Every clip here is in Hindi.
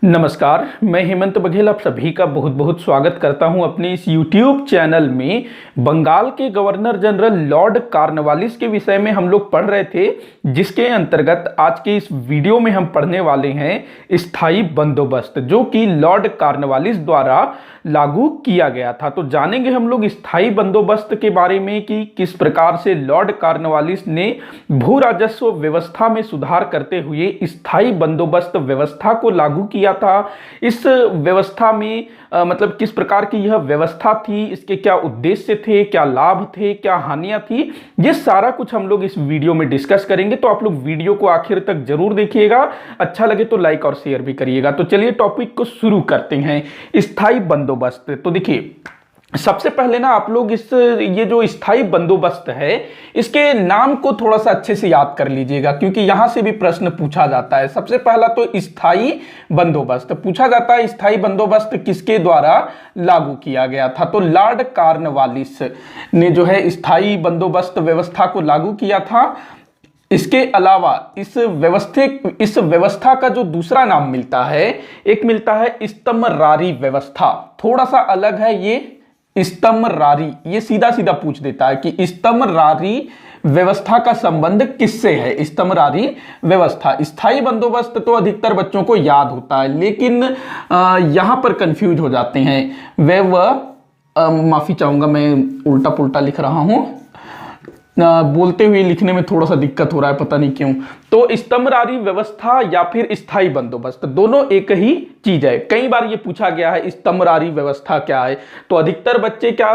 नमस्कार, मैं हेमंत बघेल आप सभी का बहुत बहुत स्वागत करता हूं अपने इस YouTube चैनल में। बंगाल के गवर्नर जनरल लॉर्ड कॉर्नवालिस के विषय में हम लोग पढ़ रहे थे, जिसके अंतर्गत आज के इस वीडियो में हम पढ़ने वाले हैं स्थायी बंदोबस्त, जो कि लॉर्ड कॉर्नवालिस द्वारा लागू किया गया था। तो जानेंगे हम लोग स्थायी बंदोबस्त के बारे में कि किस प्रकार से लॉर्ड कॉर्नवालिस ने भू राजस्व व्यवस्था में सुधार करते हुए स्थायी बंदोबस्त व्यवस्था को लागू किया था। इस व्यवस्था में मतलब किस प्रकार की यह व्यवस्था थी, इसके क्या उद्देश्य थे, क्या लाभ थे, क्या हानियां थी, ये सारा कुछ हम लोग इस वीडियो में डिस्कस करेंगे। तो आप लोग वीडियो को आखिर तक जरूर देखिएगा, अच्छा लगे तो लाइक और शेयर भी करिएगा। तो चलिए टॉपिक को शुरू करते हैं। स्थायी बंदोबस्त, तो देखिए सबसे पहले ना आप लोग ये जो स्थायी बंदोबस्त है, इसके नाम को थोड़ा सा अच्छे से याद कर लीजिएगा, क्योंकि यहां से भी प्रश्न पूछा जाता है। सबसे पहला तो स्थायी बंदोबस्त पूछा जाता है, स्थायी बंदोबस्त किसके द्वारा लागू किया गया था? तो लॉर्ड कॉर्नवालिस ने जो है स्थायी बंदोबस्त व्यवस्था को लागू किया था। इसके अलावा इस व्यवस्था का जो दूसरा नाम मिलता है, एक मिलता है स्तमरारी व्यवस्था। थोड़ा सा अलग है ये स्तमरारी, ये सीधा सीधा पूछ देता है कि स्तमरारी व्यवस्था का संबंध किससे है। स्तमरारी व्यवस्था, स्थायी बंदोबस्त तो अधिकतर बच्चों को याद होता है, लेकिन यहां पर कंफ्यूज हो जाते हैं। माफी चाहूंगा, मैं उल्टा पुल्टा लिख रहा हूं, बोलते हुए लिखने में थोड़ा सा दिक्कत हो रहा है, पता नहीं क्यों। तो स्तमरारी व्यवस्था या फिर स्थायी बंदोबस्त दोनों एक ही चीज है। कई बार ये पूछा गया है स्तमरारी व्यवस्था क्या है, तो अधिकतर बच्चे क्या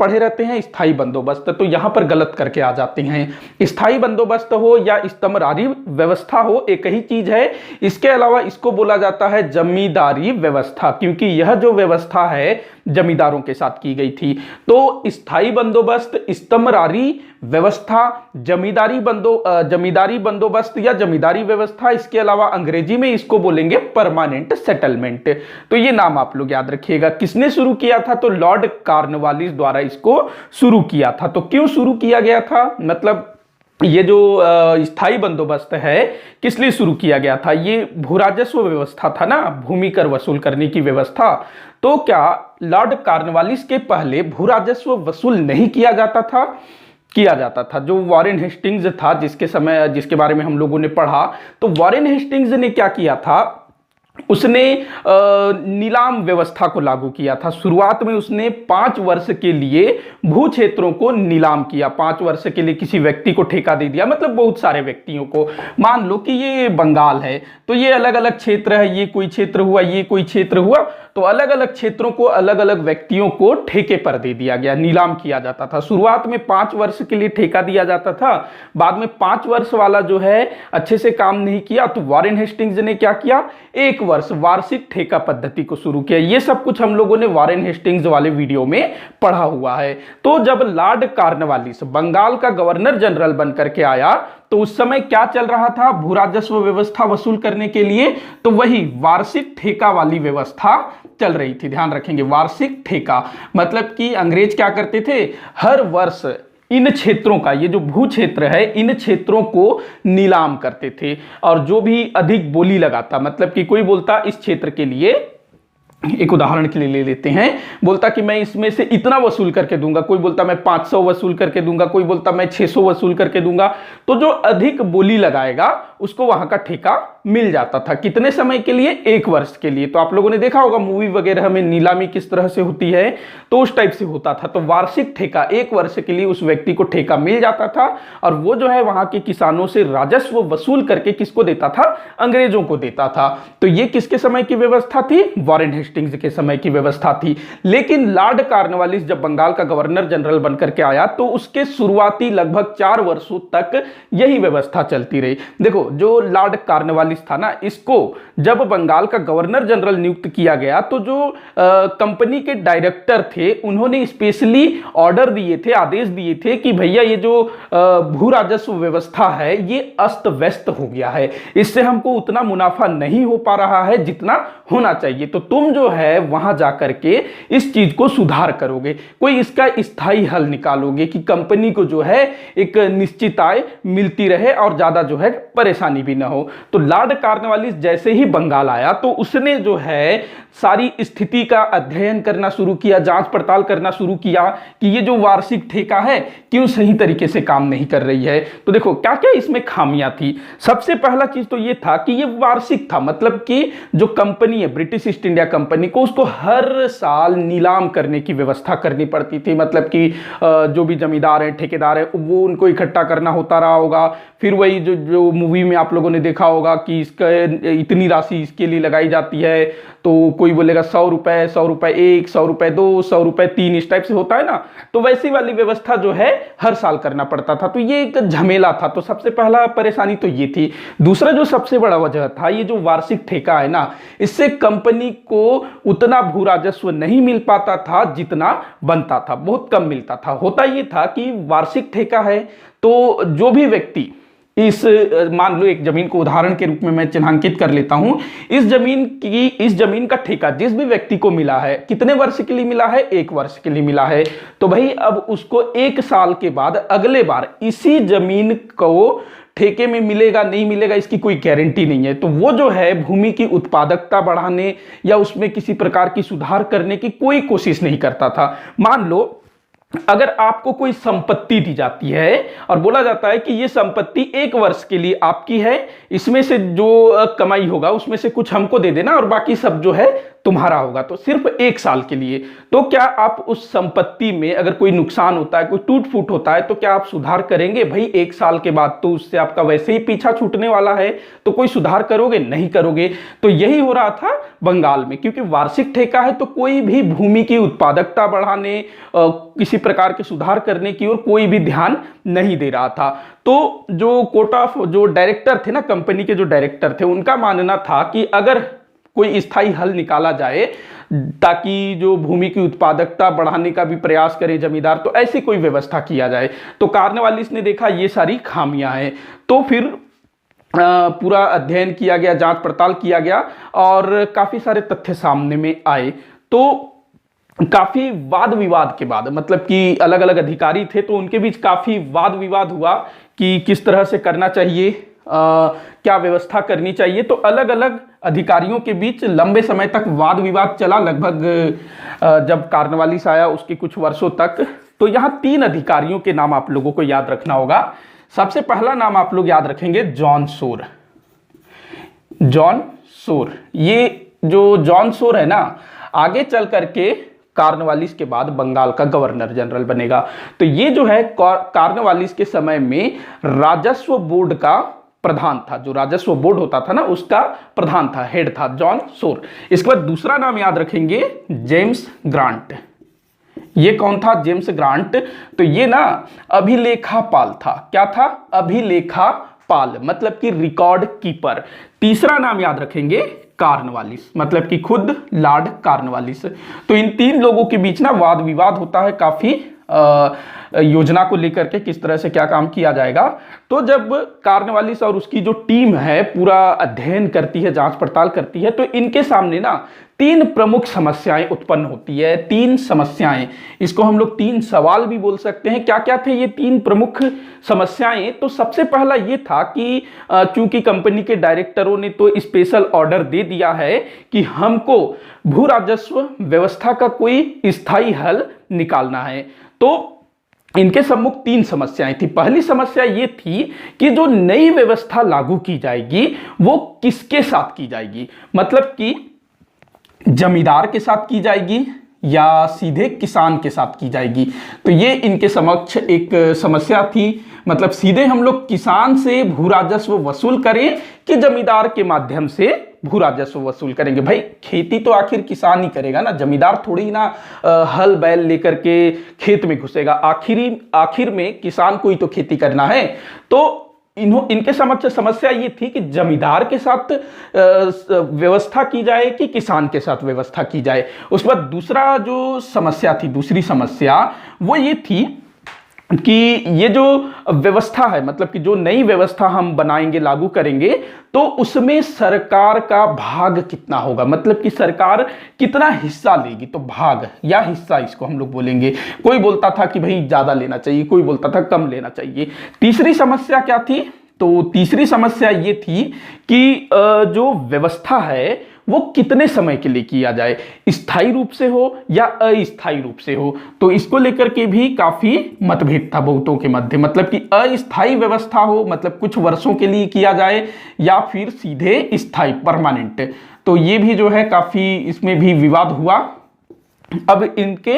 पढ़े रहते हैं, स्थायी बंदोबस्त। तो यहां पर गलत करके आ जाते हैं। स्थायी बंदोबस्त हो या स्तमरारी व्यवस्था हो, एक ही चीज है। इसके अलावा इसको बोला जाता है जमींदारी व्यवस्था, क्योंकि यह जो व्यवस्था है जमींदारों के साथ की गई थी। तो स्थायी बंदोबस्त, स्तमरारी व्यवस्था, जमींदारी बंदोबस्त या जमींदारी व्यवस्था, इसके अलावा अंग्रेजी में इसको बोलेंगे परमानेंट सेटलमेंट। तो ये नाम आप लोग याद रखिएगा। किसने शुरू किया था? तो लॉर्ड कॉर्नवालिस द्वारा इसको शुरू किया था। तो क्यों शुरू किया गया था, मतलब ये जो स्थायी बंदोबस्त है किस लिए शुरू किया गया था? ये भूराजस्व व्यवस्था था ना, भूमि कर वसूल करने की व्यवस्था। तो क्या लॉर्ड कॉर्नवालिस के पहले भूराजस्व वसूल नहीं किया जाता था? किया जाता था। जो वॉरेन हेस्टिंग्स था, जिसके बारे में हम लोगों ने पढ़ा, तो वॉरेन हेस्टिंग्स ने क्या किया था, उसने नीलाम व्यवस्था को लागू किया था। शुरुआत में उसने 5 वर्ष के लिए भू क्षेत्रों को नीलाम किया। 5 वर्ष के लिए किसी व्यक्ति को ठेका दे दिया, मतलब बहुत सारे व्यक्तियों को। मान लो कि ये बंगाल है, तो ये अलग अलग क्षेत्र है, ये कोई क्षेत्र हुआ, ये कोई क्षेत्र हुआ, तो अलग अलग क्षेत्रों को अलग अलग व्यक्तियों को ठेके पर दे दिया गया, नीलाम किया जाता था। शुरुआत में 5 वर्ष के लिए ठेका दिया जाता था, बाद में 5 वर्ष वाला जो है अच्छे से काम नहीं किया, तो वॉरेन हेस्टिंग्स ने क्या किया, 1 वर्ष वार्षिक ठेका पद्धति को शुरू किया। ये सब कुछ हम लोगों ने वॉरेन हेस्टिंग्स वाले वीडियो में पढ़ा हुआ है। तो जब लॉर्ड कॉर्नवालिस बंगाल का गवर्नर जनरल बनकर के आया, तो उस समय क्या चल रहा था भू राजस्व व्यवस्था वसूल करने के लिए? तो वही वार्षिक ठेका वाली व्यवस्था चल रही थी। ध्यान रखेंगे, वार्षिक ठेका मतलब कि अंग्रेज क्या करते थे, हर वर्ष इन क्षेत्रों का, ये जो भू क्षेत्र है, इन क्षेत्रों को नीलाम करते थे। और जो भी अधिक बोली लगाता, मतलब कि कोई बोलता इस क्षेत्र के लिए, एक उदाहरण के लिए ले लेते हैं, बोलता कि मैं इसमें से इतना वसूल करके दूंगा, कोई बोलता मैं 500 वसूल करके दूंगा, कोई बोलता मैं 600 वसूल करके दूंगा। तो जो अधिक बोली लगाएगा उसको वहां का ठेका मिल जाता था। कितने समय के लिए? 1 वर्ष के लिए। तो आप लोगों ने देखा होगा मूवी वगैरह में नीलामी किस तरह से होती है, तो उस टाइप से होता था। तो वार्षिक ठेका, 1 वर्ष के लिए उस व्यक्ति को ठेका मिल जाता था, और वो जो है वहां के किसानों से राजस्व वसूल करके किसको देता था? अंग्रेजों को देता था। तो ये किसके समय की व्यवस्था थी? वॉरेन हेस्टिंग्स के समय की व्यवस्था थी। लेकिन लॉर्ड कॉर्नवालिस जब बंगाल का गवर्नर जनरल बनकर के आया, तो उसके शुरुआती लगभग 4 वर्षों तक यही व्यवस्था चलती रही। देखो, जो लॉर्ड कॉर्नवालिस था ना, इसको जब बंगाल का गवर्नर जनरल नियुक्त किया गया, तो जो कंपनी के डायरेक्टर थे, उन्होंने स्पेशली ऑर्डर दिए थे, आदेश दिए थे कि भैया ये जो भू राजस्व व्यवस्था है ये अस्त व्यस्त हो गया है, इससे हमको उतना मुनाफा नहीं हो पा रहा है जितना होना चाहिए। तो तुम जो है वहां जाकर के इस चीज को सुधार करोगे, कोई इसका स्थायी हल निकालोगे कि कंपनी को जो है एक निश्चित आय मिलती रहे और ज्यादा जो है परेशानी भी ना हो। तो लॉर्ड कॉर्नवालिस जैसे ही बंगाल आया तो उसने जो है सारी स्थिति का अध्ययन करना शुरू किया, जांच पड़ताल करना शुरू किया कि ये जो वार्षिक ठेका है क्यों सही तरीके से काम नहीं कर रही है। तो देखो क्या क्या इसमें खामियां थी। सबसे पहला चीज तो ये था कि ये वार्षिक था, मतलब कि जो कंपनी है ब्रिटिश ईस्ट इंडिया कंपनी को, उसको हर साल नीलाम करने की व्यवस्था करनी पड़ती थी। मतलब कि जो भी जमींदार हैं, ठेकेदार हैं, वो उनको इकट्ठा करना होता रहा होगा। फिर वही जो मूवी में आप लोगों ने देखा होगा कि इसका इतनी राशि इसके लिए लगाई जाती है, तो कोई बोलेगा 100 रुपए, 100 रुपए 1, 100 रुपए 2, 100 रुपए 3, इस टाइप से होता है ना। तो वैसी वाली व्यवस्था जो है हर साल करना पड़ता था, तो ये एक झमेला था। तो सबसे पहला परेशानी तो ये थी। दूसरा जो सबसे बड़ा वजह था, ये जो वार्षिक ठेका है ना, इससे कंपनी को उतना भू राजस्व नहीं मिल पाता था जितना बनता था, बहुत कम मिलता था। होता ये था कि वार्षिक ठेका है तो जो भी व्यक्ति इस, मान लो एक जमीन को उदाहरण के रूप में मैं चिन्हांकित कर लेता हूं, इस जमीन का ठेका जिस भी व्यक्ति को मिला है, कितने वर्ष के लिए मिला है? 1 वर्ष के लिए मिला है। तो भाई अब उसको 1 साल के बाद अगले बार इसी जमीन को ठेके में मिलेगा नहीं मिलेगा इसकी कोई गारंटी नहीं है। तो वो जो है भूमि की उत्पादकता बढ़ाने या उसमें किसी प्रकार की सुधार करने की कोई कोशिश नहीं करता था। मान लो अगर आपको कोई संपत्ति दी जाती है और बोला जाता है कि ये संपत्ति 1 वर्ष के लिए आपकी है, इसमें से जो कमाई होगा उसमें से कुछ हमको दे देना और बाकी सब जो है तुम्हारा होगा, तो सिर्फ 1 साल के लिए। तो क्या आप उस संपत्ति में अगर कोई नुकसान होता है, कोई टूट फूट होता है, तो क्या आप सुधार करेंगे? भाई 1 साल के बाद तो उससे आपका वैसे ही पीछा छूटने वाला है, तो कोई सुधार करोगे? नहीं करोगे। तो यही हो रहा था बंगाल में, क्योंकि वार्षिक ठेका है तो कोई भी भूमि की उत्पादकता बढ़ाने, किसी प्रकार के सुधार करने की ओर कोई भी ध्यान नहीं दे रहा था। तो जो कोर्ट ऑफ जो डायरेक्टर थे ना, कंपनी के जो डायरेक्टर थे, उनका मानना था कि अगर कोई स्थायी हल निकाला जाए ताकि जो भूमि की उत्पादकता बढ़ाने का भी प्रयास करें जमींदार, तो ऐसी कोई व्यवस्था किया जाए। तो कॉर्नवालिस ने देखा ये सारी खामियां हैं, तो फिर पूरा अध्ययन किया गया, जांच पड़ताल किया गया और काफी सारे तथ्य सामने में आए। तो काफी वाद विवाद के बाद, मतलब कि अलग अलग अधिकारी थे तो उनके बीच काफी वाद विवाद हुआ कि किस तरह से करना चाहिए, क्या व्यवस्था करनी चाहिए। तो अलग अलग अधिकारियों के बीच लंबे समय तक वाद विवाद चला, लगभग जब कॉर्नवालिस आया उसके कुछ वर्षों तक। तो यहाँ 3 अधिकारियों के नाम आप लोगों को याद रखना होगा। सबसे पहला नाम आप लोग याद रखेंगे जॉन सोर। जॉन सोर, ये जो जॉन सोर है ना, आगे चल करके कॉर्नवालिस के बाद बंगाल का गवर्नर जनरल बनेगा। तो ये जो है कॉर्नवालिस के समय में राजस्व बोर्ड का प्रधान था, जो राजस्व बोर्ड होता था ना उसका प्रधान था, हेड था जॉन सोर। इसके बाद दूसरा नाम याद रखेंगे जेम्स ग्रांट। ये कौन था? James grant. तो ये ना अभिलेखापाल था। क्या था? अभिलेखापाल, मतलब कि रिकॉर्ड कीपर। तीसरा नाम याद रखेंगे कॉर्नवालिस, मतलब कि खुद लॉर्ड कॉर्नवालिस। तो इन 3 लोगों के बीच ना वाद विवाद होता है काफी, योजना को लेकर के किस तरह से क्या काम किया जाएगा। तो जब कॉर्नवालिस और उसकी जो टीम है पूरा अध्ययन करती है, जांच पड़ताल करती है, तो इनके सामने ना 3 प्रमुख समस्याएं उत्पन्न होती है। 3 समस्याएं, इसको हम लोग 3 सवाल भी बोल सकते हैं। क्या क्या थे ये 3 प्रमुख समस्याएं? तो सबसे पहला ये था कि चूंकि कंपनी के डायरेक्टरों ने तो स्पेशल ऑर्डर दे दिया है कि हमको भू राजस्व व्यवस्था का कोई स्थायी हल निकालना है, तो इनके सम्मुख 3 समस्याएं थी। पहली समस्या ये थी कि जो नई व्यवस्था लागू की जाएगी वो किसके साथ की जाएगी, मतलब कि जमींदार के साथ की जाएगी या सीधे किसान के साथ की जाएगी। तो ये इनके समक्ष एक समस्या थी, मतलब सीधे हम लोग किसान से भू राजस्व वसूल करें कि जमींदार के माध्यम से भू राजस्व वसूल करेंगे। भाई खेती तो आखिर किसान ही करेगा ना, जमींदार थोड़ी ना हल बैल लेकर के खेत में घुसेगा। आखिर में किसान को ही तो खेती करना है। तो इनके समक्ष समस्या ये थी कि जमींदार के साथ व्यवस्था की जाए कि किसान के साथ व्यवस्था की जाए। उसके बाद दूसरा जो समस्या थी, दूसरी समस्या वो ये थी कि ये जो व्यवस्था है, मतलब कि जो नई व्यवस्था हम बनाएंगे, लागू करेंगे, तो उसमें सरकार का भाग कितना होगा, मतलब कि सरकार कितना हिस्सा लेगी। तो भाग या हिस्सा इसको हम लोग बोलेंगे। कोई बोलता था कि भाई ज्यादा लेना चाहिए, कोई बोलता था कम लेना चाहिए। तीसरी समस्या क्या थी? तो तीसरी समस्या ये थी कि जो व्यवस्था है वो कितने समय के लिए किया जाए, स्थायी रूप से हो या अस्थायी रूप से हो। तो इसको लेकर के भी काफी मतभेद था बहुतों के मध्य, मतलब कि अस्थायी व्यवस्था हो, मतलब कुछ वर्षों के लिए किया जाए, या फिर सीधे स्थायी परमानेंट। तो ये भी जो है काफी इसमें भी विवाद हुआ। अब इनके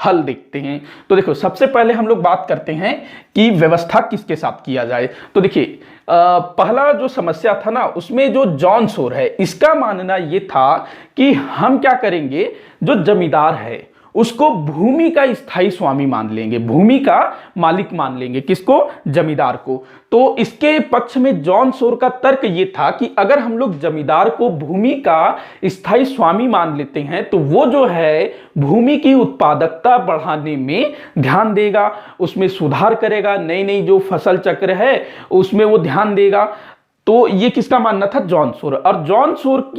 हल देखते हैं। तो देखो, सबसे पहले हम लोग बात करते हैं कि व्यवस्था किसके साथ किया जाए। तो देखिए, पहला जो समस्या था ना, उसमें जो जॉन सोर है, इसका मानना यह था कि हम क्या करेंगे, जो जमींदार है उसको भूमि का स्थायी स्वामी मान लेंगे, भूमि का मालिक मान लेंगे। किसको? जमींदार को। तो इसके पक्ष में जॉन सोर का तर्क यह था कि अगर हम लोग जमींदार को भूमि का स्थायी स्वामी मान लेते हैं तो वो जो है भूमि की उत्पादकता बढ़ाने में ध्यान देगा, उसमें सुधार करेगा, नई नई जो फसल चक्र है उसमें वो ध्यान देगा। तो ये किसका मानना था? जॉन सोर। और जॉन सोर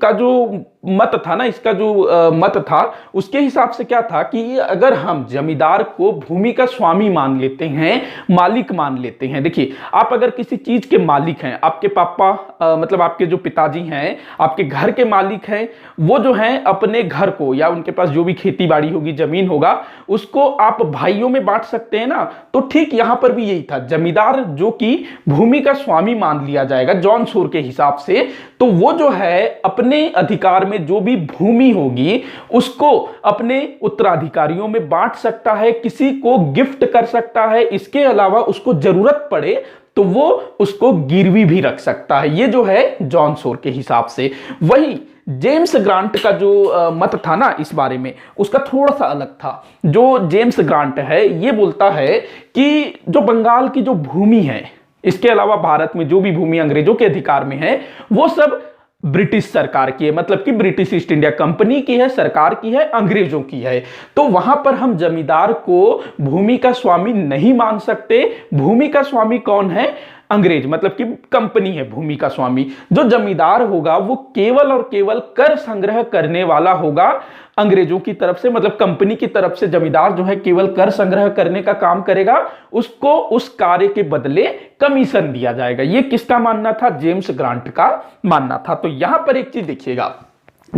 का जो मत था ना, इसका जो मत था, उसके हिसाब से क्या था कि अगर हम जमींदार को भूमि का स्वामी मान लेते हैं, मालिक मान लेते हैं। देखिए, आप अगर किसी चीज के मालिक हैं, आपके पापा मतलब आपके जो पिताजी हैं, आपके घर के मालिक हैं, वो जो हैं अपने घर को या उनके पास जो भी खेती बाड़ी होगी, जमीन होगा, उसको आप भाइयों में बांट सकते हैं ना। तो ठीक यहां पर भी यही था, जमींदार जो कि भूमि का स्वामी मान लिया जाएगा जॉन सोर के हिसाब से, तो वो जो है अपने अधिकार में जो भी भूमि होगी उसको अपने उत्तराधिकारियों में बांट सकता है, किसी को गिफ्ट कर सकता है, इसके अलावा उसको जरूरत पड़े तो वो उसको गिरवी भी रख सकता है। ये जो है जॉन सोर के हिसाब से। वही जेम्स ग्रांट का जो मत था ना इस बारे में, उसका थोड़ा सा अलग था। जो जेम्स ग्रांट है ये बोलता है कि जो बंगाल की जो भूमि है, इसके अलावा भारत में जो भी भूमि अंग्रेजों के अधिकार में है, वो सब ब्रिटिश सरकार की है, मतलब कि ब्रिटिश ईस्ट इंडिया कंपनी की है, सरकार की है, अंग्रेजों की है। तो वहां पर हम जमींदार को भूमि का स्वामी नहीं मान सकते। भूमि का स्वामी कौन है? अंग्रेज, मतलब कि कंपनी है भूमि का स्वामी। जो जमींदार होगा वो केवल और केवल कर संग्रह करने वाला होगा अंग्रेजों की तरफ से, मतलब कंपनी की तरफ से जमींदार जो है केवल कर संग्रह करने का काम करेगा, उसको उस कार्य के बदले कमीशन दिया जाएगा। ये किसका मानना था? जेम्स ग्रांट का मानना था। तो यहां पर एक चीज देखिएगा,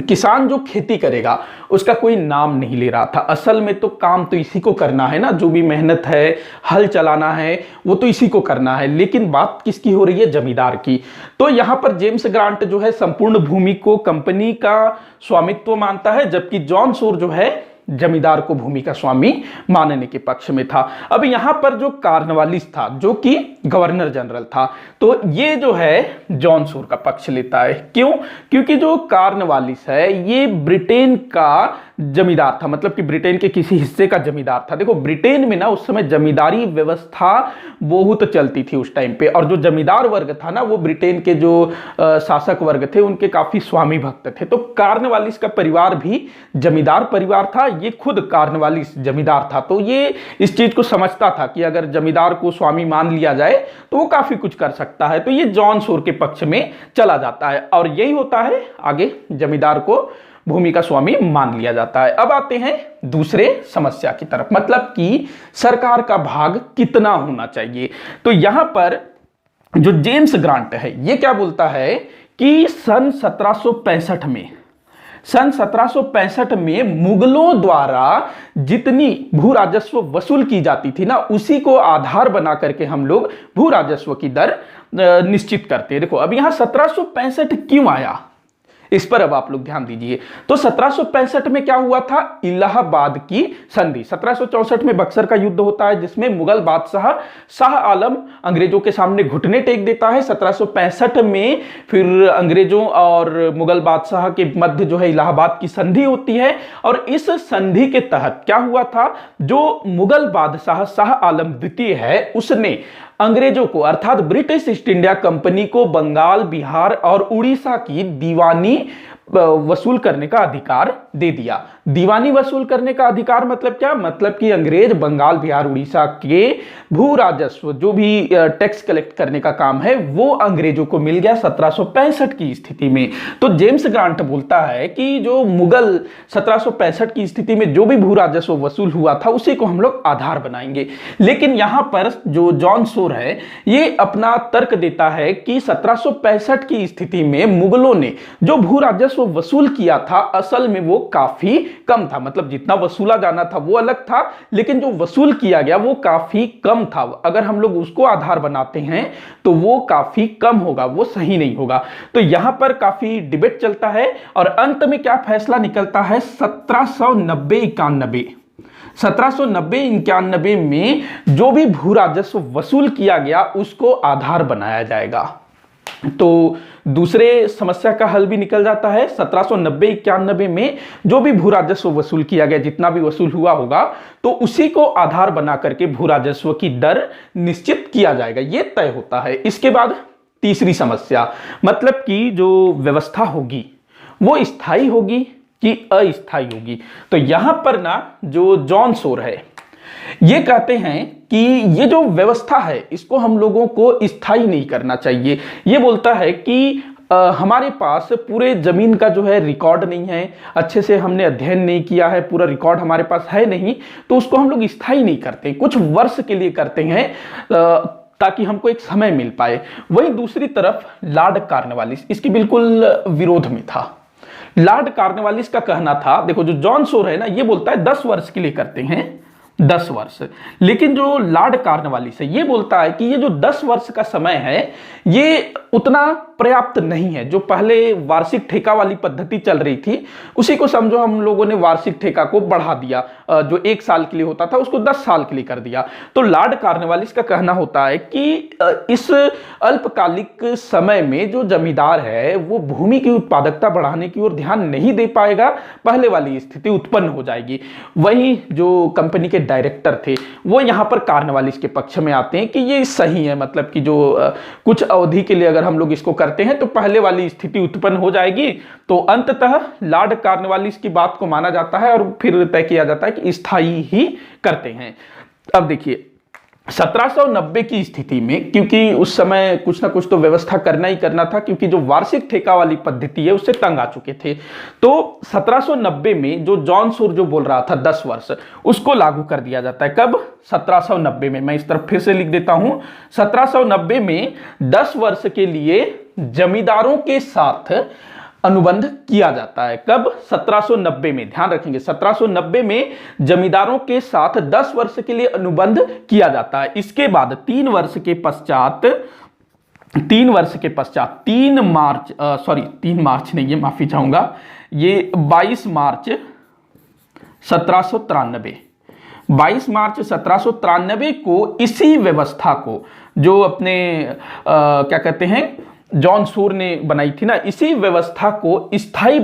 किसान जो खेती करेगा उसका कोई नाम नहीं ले रहा था। असल में तो काम तो इसी को करना है ना, जो भी मेहनत है, हल चलाना है, वो तो इसी को करना है। लेकिन बात किसकी हो रही है? जमींदार की। तो यहां पर जेम्स ग्रांट जो है संपूर्ण भूमि को कंपनी का स्वामित्व मानता है, जबकि जॉन सोर जो है जमींदार को भूमि का स्वामी मानने के पक्ष में था। अब यहां पर जो कार्नवालिस था, जो कि गवर्नर जनरल था, तो ये जो है जॉन सोर का पक्ष लेता है। क्यों? क्योंकि जो कार्नवालिस है ये ब्रिटेन का जमींदार था, मतलब कि ब्रिटेन के किसी हिस्से का जमींदार था। देखो, ब्रिटेन में ना उस समय जमींदारी व्यवस्था बहुत चलती थी उस टाइम पे, और जो जमींदार वर्ग था ना वो ब्रिटेन के जो शासक वर्ग थे उनके काफी स्वामी भक्त थे। तो कार्नवालिस का परिवार भी जमींदार परिवार था, ये खुद कार्नवालिस जमींदार था। तो ये इस चीज को समझता था कि अगर जमींदार को स्वामी मान लिया जाए तो वो काफी कुछ कर सकता है। तो ये जॉन सोर के पक्ष में चला जाता है, और यही होता है आगे, जमींदार को भूमि का स्वामी मान लिया जाता है। अब आते हैं दूसरे समस्या की तरफ, मतलब कि सरकार का भाग कितना होना चाहिए। तो यहां पर जो जेम्स ग्रांट है ये क्या बोलता है कि सन 1765 में मुगलों द्वारा जितनी भू राजस्व वसूल की जाती थी ना, उसी को आधार बना करके हम लोग भू राजस्व की दर निश्चित करते हैं। देखो, अब यहां 1765 क्यों आया, इस पर अब आप लोग ध्यान दीजिए। तो 1765 में क्या हुआ था? इलाहाबाद की संधि। 1764 में बक्सर का युद्ध होता है, जिसमें मुगल बादशाह शाह आलम अंग्रेजों के सामने घुटने टेक देता है। 1765 में फिर अंग्रेजों और मुगल बादशाह के मध्य जो है इलाहाबाद की संधि होती है, और इस संधि के तहत क्या हुआ था? जो मुगल बादशाह शाह आलम द्वितीय है उसने अंग्रेजों को, अर्थात ब्रिटिश ईस्ट इंडिया कंपनी को, बंगाल, बिहार और उड़ीसा की दीवानी वसूल करने का अधिकार दे दिया। दीवानी वसूल करने का अधिकार मतलब क्या? मतलब कि अंग्रेज बंगाल, बिहार, उड़ीसा के भू राजस्व, जो भी टैक्स कलेक्ट करने का काम है, वो अंग्रेजों को मिल गया 1765 की स्थिति में। तो जेम्स ग्रांट बोलता है कि जो मुगल 1765 की स्थिति में जो भी भू राजस्व वसूल हुआ था उसी को हम लोग आधार बनाएंगे। लेकिन यहां पर जो जॉन सोर है ये अपना तर्क देता है कि 1765 की स्थिति में मुगलों ने जो भू राजस्व वसूल किया था असल में वो काफी कम था। मतलब जितना वसूला जाना था वो अलग था, लेकिन जो वसूल किया गया वो काफी कम था। अगर हम लोग उसको आधार बनाते हैं तो वो काफी कम होगा, वो सही नहीं होगा। तो यहां पर काफी डिबेट चलता है और अंत में क्या फैसला निकलता है? 1790-91 में जो भी भू राजस्व वसूल किया गया उसको आधार बनाया जाएगा। तो दूसरे समस्या का हल भी निकल जाता है। 1790-91 में जो भी भू राजस्व वसूल किया गया, जितना भी वसूल हुआ होगा, तो उसी को आधार बना करके भू राजस्व की दर निश्चित किया जाएगा, ये तय होता है। इसके बाद तीसरी समस्या, मतलब कि जो व्यवस्था होगी वो स्थायी होगी कि अस्थायी होगी। तो यहां पर ना जो जॉन सोर है ये कहते हैं कि ये जो व्यवस्था है इसको हम लोगों को स्थायी नहीं करना चाहिए। ये बोलता है कि हमारे पास पूरे जमीन का जो है रिकॉर्ड नहीं है, अच्छे से हमने अध्ययन नहीं किया है, पूरा रिकॉर्ड हमारे पास है नहीं, तो उसको हम लोग स्थायी नहीं करते, कुछ वर्ष के लिए करते हैं ताकि हमको एक समय मिल पाए। वहीं दूसरी तरफ लॉर्ड कॉर्नवालिस इसके बिल्कुल विरोध में था। लॉर्ड कॉर्नवालिस का कहना था, देखो जो जॉन सोर है ना ये बोलता है 10 वर्ष के लिए करते हैं, 10 वर्ष, लेकिन जो लॉर्ड कॉर्नवालिस है ये बोलता है कि ये जो 10 वर्ष का समय है ये उतना पर्याप्त नहीं है। जो पहले वार्षिक ठेका वाली पद्धति चल रही थी उसी को समझो हम लोगों ने वार्षिक ठेका को बढ़ा दिया, जो 1 साल के लिए होता था उसको 10 साल के लिए कर दिया। तो लॉर्ड कॉर्नवालिस का कहना होता है कि इस अल्पकालिक समय में जो जमींदार है वो भूमि की उत्पादकता बढ़ाने की ओर ध्यान नहीं दे पाएगा, पहले वाली स्थिति उत्पन्न हो जाएगी। वहीं जो कंपनी के डायरेक्टर थे वो यहां पर कॉर्नवालिस के पक्ष में आते हैं कि ये सही है, मतलब कि जो कुछ अवधि के लिए अगर हम लोग इसको करते हैं तो पहले वाली स्थिति उत्पन्न हो जाएगी। तो अंततः लॉर्ड कॉर्नवालिस की बात को माना जाता है और फिर तय किया जाता है कि स्थायी ही करते हैं। अब देखिए 1790 की स्थिति में, क्योंकि उस समय कुछ ना कुछ तो व्यवस्था करना ही करना था, क्योंकि जो वार्षिक ठेका वाली पद्धति है उससे तंग आ चुके थे। तो 1790 में जो जॉन सोर जो बोल रहा था 10 वर्ष, उसको लागू कर दिया जाता है। कब? 1790 में। मैं इस तरफ फिर से लिख देता हूं, 1790 में 10 वर्ष के लिए जमींदारों के साथ अनुबंध किया जाता है। कब? 1790 में। ध्यान रखेंगे 1790 में जमींदारों के साथ 10 वर्ष के लिए अनुबंध किया जाता है। इसके बाद 3 वर्ष के पश्चात 3 मार्च नहीं, ये माफी चाहूंगा, ये 22 मार्च 1793 को इसी व्यवस्था को जो अपने क्या कहते हैं जॉन सोर ने बनाई थी ना, इसी व्यवस्था को स्थायी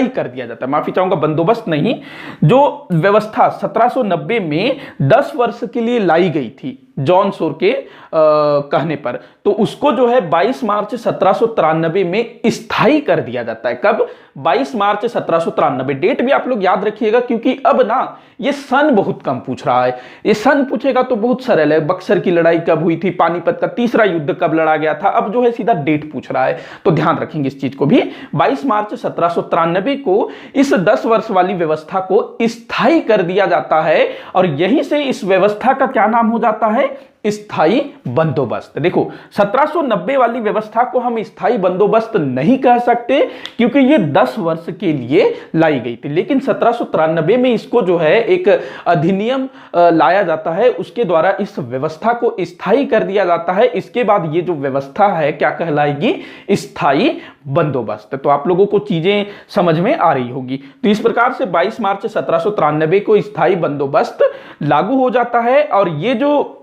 कर दिया जाता है। माफी चाहूंगा, बंदोबस्त नहीं, जो व्यवस्था 1790 में 10 वर्ष के लिए लाई गई थी जॉन सोर के कहने पर, तो उसको जो है 22 मार्च 1793 में स्थायी कर दिया जाता है। कब? 22 मार्च 1793। डेट भी आप लोग याद रखिएगा, क्योंकि अब ना ये सन बहुत कम पूछ रहा है। ये सन पूछेगा तो बहुत सरल है, बक्सर की लड़ाई कब हुई थी, पानीपत का तीसरा युद्ध कब लड़ा गया था। अब जो है सीधा डेट पूछ रहा है, तो ध्यान रखेंगे इस चीज को भी। 22 मार्च 1793 को इस 10 वर्ष वाली व्यवस्था को स्थायी कर दिया जाता है और यहीं से इस व्यवस्था का क्या नाम हो जाता है? स्थायी बंदोबस्त। देखो 1790 वाली व्यवस्था को हम स्थायी बंदोबस्त नहीं कह सकते क्योंकि ये 10 वर्ष के लिए लाई गई थी, लेकिन 1793 में इसको जो है एक अधिनियम लाया जाता है, उसके द्वारा इस व्यवस्था को स्थायी कर दिया जाता है। इसके बाद ये जो व्यवस्था है क्या कहलाएगी? स्थायी बंदोबस्त। तो आप लोगों को चीजें समझ में आ रही होगी। तो इस प्रकार से 22 मार्च 1793 को स्थायी बंदोबस्त लागू हो जाता है और ये जो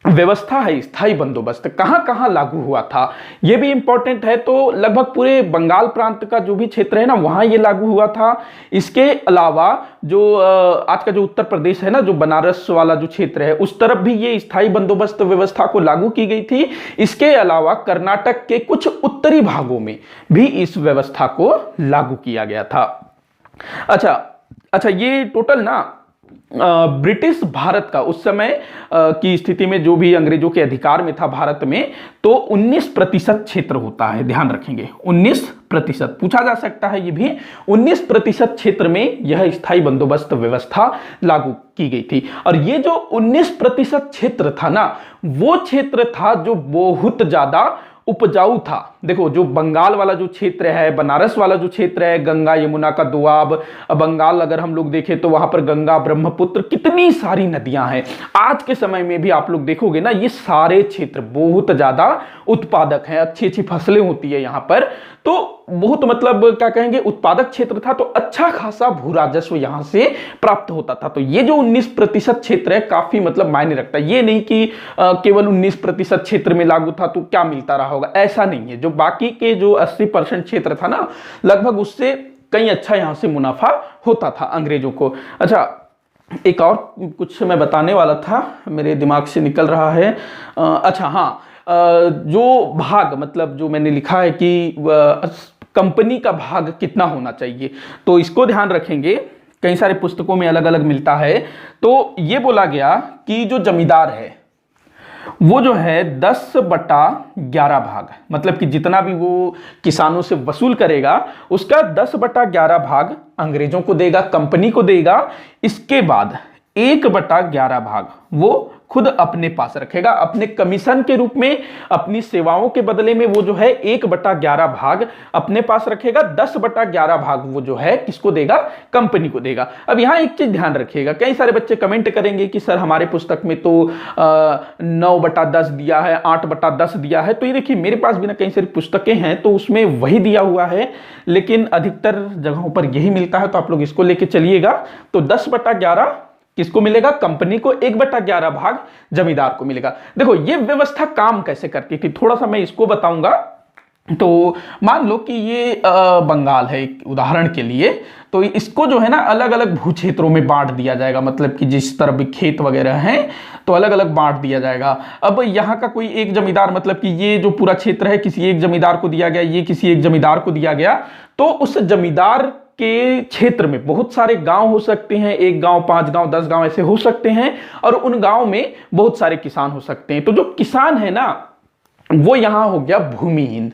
व्यवस्था है, स्थायी बंदोबस्त कहां कहां लागू हुआ था यह भी इंपॉर्टेंट है। तो लगभग पूरे बंगाल प्रांत का जो भी क्षेत्र है ना वहां ये लागू हुआ था। इसके अलावा जो आज का जो उत्तर प्रदेश है ना, जो बनारस वाला जो क्षेत्र है उस तरफ भी ये स्थायी बंदोबस्त व्यवस्था को लागू की गई थी। इसके अलावा कर्नाटक के कुछ उत्तरी भागों में भी इस व्यवस्था को लागू किया गया था। अच्छा, ये टोटल ना ब्रिटिश भारत का उस समय की स्थिति में जो भी अंग्रेजों के अधिकार में था भारत में, तो 19% क्षेत्र होता है, ध्यान रखेंगे 19%। पूछा जा सकता है ये भी, 19% क्षेत्र में यह स्थायी बंदोबस्त व्यवस्था लागू की गई थी। और ये जो 19% क्षेत्र था ना, वो क्षेत्र था जो बहुत ज्यादा उपजाऊ था। देखो, जो बंगाल वाला जो क्षेत्र है, बनारस वाला जो क्षेत्र है, गंगा यमुना का दोआब, बंगाल अगर हम लोग देखें तो वहां पर गंगा ब्रह्मपुत्र कितनी सारी नदियां हैं। आज के समय में भी आप लोग देखोगे ना, ये सारे क्षेत्र बहुत ज्यादा उत्पादक हैं, अच्छी अच्छी फसलें होती है यहां पर। तो बहुत मतलब क्या कहेंगे, उत्पादक क्षेत्र था, तो अच्छा खासा भू राजस्व यहां से प्राप्त होता था। तो ये जो 19% क्षेत्र है काफी मतलब मायने रखता है। ये नहीं कि केवल 19% क्षेत्र में लागू था तो क्या मिलता रहा होगा, ऐसा नहीं है। जो बाकी के जो 80% क्षेत्र था ना, लगभग उससे कहीं अच्छा यहां से मुनाफा होता था अंग्रेजों को। अच्छा, एक और कुछ मैं बताने वाला था, मेरे दिमाग से निकल रहा है। अच्छा हाँ, जो भाग मतलब जो मैंने लिखा है कि कंपनी का भाग कितना होना चाहिए, तो इसको ध्यान रखेंगे, कई सारे पुस्तकों में अलग अलग मिलता है। तो ये बोला गया कि जो जमींदार है वो जो है 10/11 भाग, मतलब कि जितना भी वो किसानों से वसूल करेगा उसका 10/11 भाग अंग्रेजों को देगा, कंपनी को देगा। इसके बाद 1/11 भाग वो खुद अपने पास रखेगा, अपने कमीशन के रूप में, अपनी सेवाओं के बदले में वो जो है 1/11 भाग अपने पास रखेगा। 10/11 भाग वो जो है किसको देगा, कंपनी को देगा। अब यहां एक चीज ध्यान रखिएगा, कई सारे बच्चे कमेंट करेंगे कि सर हमारे पुस्तक में तो 9/10 दिया है, 8/10 दिया है। तो ये देखिए, मेरे पास भी ना कई सारी पुस्तकें हैं तो उसमें वही दिया हुआ है, लेकिन अधिकतर जगहों पर यही मिलता है, तो आप लोग इसको लेके चलिएगा। तो 10/11 किसको मिलेगा, कंपनी को, 1/11 भाग जमींदार को मिलेगा। देखो ये व्यवस्था काम कैसे करती थी, थोड़ा सा मैं इसको बताऊंगा। तो मान लो कि ये बंगाल है एक उदाहरण के लिए, तो इसको जो है ना अलग अलग भू क्षेत्रों में बांट दिया जाएगा, मतलब कि जिस तरह भी खेत वगैरह हैं तो अलग अलग बांट दिया जाएगा। अब यहाँ का कोई एक जमींदार, मतलब कि ये जो पूरा क्षेत्र है किसी एक जमींदार को दिया गया, ये किसी एक जमींदार को दिया गया, तो उस जमींदार के क्षेत्र में बहुत सारे गांव हो सकते हैं, 1 गांव, 5 गांव, 10 गांव ऐसे हो सकते हैं, और उन गांव में बहुत सारे किसान हो सकते हैं। तो जो किसान है ना वो यहां हो गया भूमिहीन,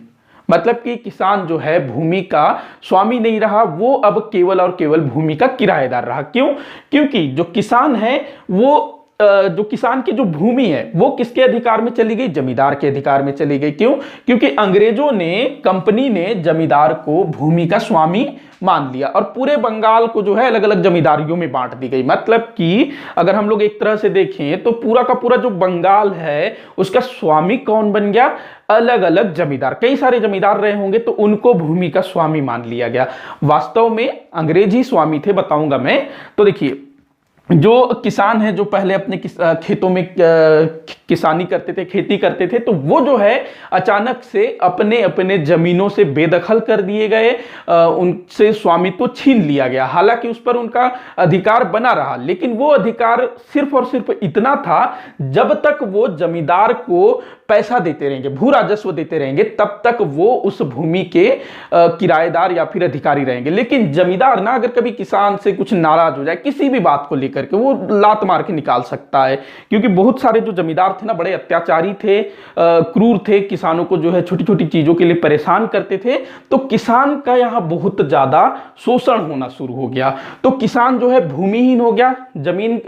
मतलब कि किसान जो है भूमि का स्वामी नहीं रहा, वो अब केवल और केवल भूमि का किराएदार रहा। क्यों? क्योंकि जो किसान है वो जो किसान की जो भूमि है वो किसके अधिकार में चली गई, जमींदार के अधिकार में चली गई। क्यों? क्योंकि अंग्रेजों ने, कंपनी ने जमींदार को भूमि का स्वामी मान लिया और पूरे बंगाल को जो है अलग अलग जमींदारियों में बांट दी गई। मतलब कि अगर हम लोग एक तरह से देखें तो पूरा का पूरा जो बंगाल है उसका स्वामी कौन बन गया, अलग अलग जमींदार, कई सारे जमींदार रहे होंगे तो उनको भूमि का स्वामी मान लिया गया। वास्तव में अंग्रेज ही स्वामी थे, बताऊंगा मैं। तो देखिए, जो किसान है जो पहले अपने खेतों में किसानी करते थे, खेती करते थे, तो वो जो है अचानक से अपने अपने जमीनों से बेदखल कर दिए गए, उनसे स्वामित्व छीन लिया गया। हालांकि उस पर उनका अधिकार बना रहा, लेकिन वो अधिकार सिर्फ और सिर्फ इतना था जब तक वो जमींदार को पैसा देते रहेंगे, भू राजस्व देते रहेंगे, तब तक वो उस भूमि के किराएदार या फिर अधिकारी रहेंगे। लेकिन जमींदार ना अगर कभी किसान से कुछ नाराज हो जाए किसी भी बात को लेकर के, वो लात मार के निकाल सकता है। क्योंकि बहुत सारे जो जमींदार थे ना बड़े अत्याचारी थे, क्रूर थे, किसानों को जो है छोटी छोटी चीजों के लिए परेशान करते थे। तो किसान का यहाँ बहुत ज्यादा शोषण होना शुरू हो गया। तो किसान जो है भूमिहीन हो गया, जमीन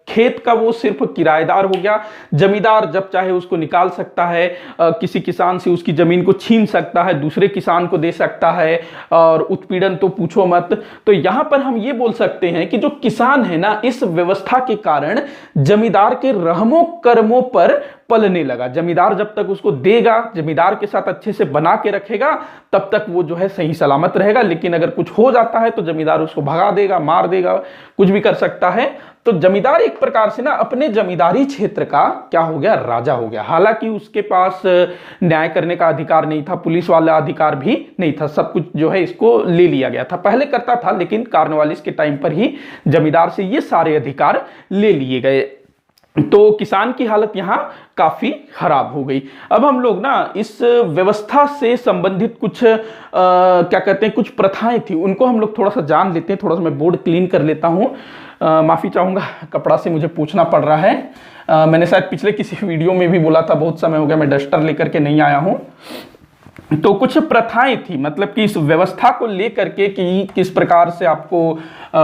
खेत का वो सिर्फ किराएदार हो गया। जमींदार जब चाहे उसको निकाल सकता है, किसी किसान से उसकी जमीन को छीन सकता है, दूसरे किसान को दे सकता है, और उत्पीड़न तो पूछो मत। तो यहां पर हम ये बोल सकते हैं कि जो किसान है ना, इस व्यवस्था के कारण जमींदार के रहमो कर्मों पर पलने लगा। जमींदार जब तक उसको देगा, जमींदार के साथ अच्छे से बना के रखेगा, तब तक वो जो है सही सलामत रहेगा। लेकिन अगर कुछ हो जाता है तो जमींदार उसको भगा देगा, मार देगा, कुछ भी कर सकता है। तो जमींदार एक प्रकार से ना अपने जमींदारी क्षेत्र का क्या हो गया, राजा हो गया। हालांकि उसके पास न्याय करने का अधिकार नहीं था, पुलिस वाला अधिकार भी नहीं था, सब कुछ जो है इसको ले लिया गया था। पहले करता था लेकिन कार्नवालिस के टाइम पर ही जमींदार से ये सारे अधिकार ले लिए गए। तो किसान की हालत यहां काफी खराब हो गई। अब हम लोग ना इस व्यवस्था से संबंधित कुछ क्या कहते हैं, कुछ प्रथाएं थी, उनको हम लोग थोड़ा सा जान लेते हैं। थोड़ा सा मैं बोर्ड क्लीन कर लेता हूं, माफी चाहूंगा, कपड़ा से मुझे पूछना पड़ रहा है। मैंने शायद पिछले किसी वीडियो में भी बोला था, बहुत समय हो गया मैं डस्टर लेकर के नहीं आया हूं। तो कुछ प्रथाएं थी, मतलब कि इस व्यवस्था को लेकर के कि किस प्रकार से आपको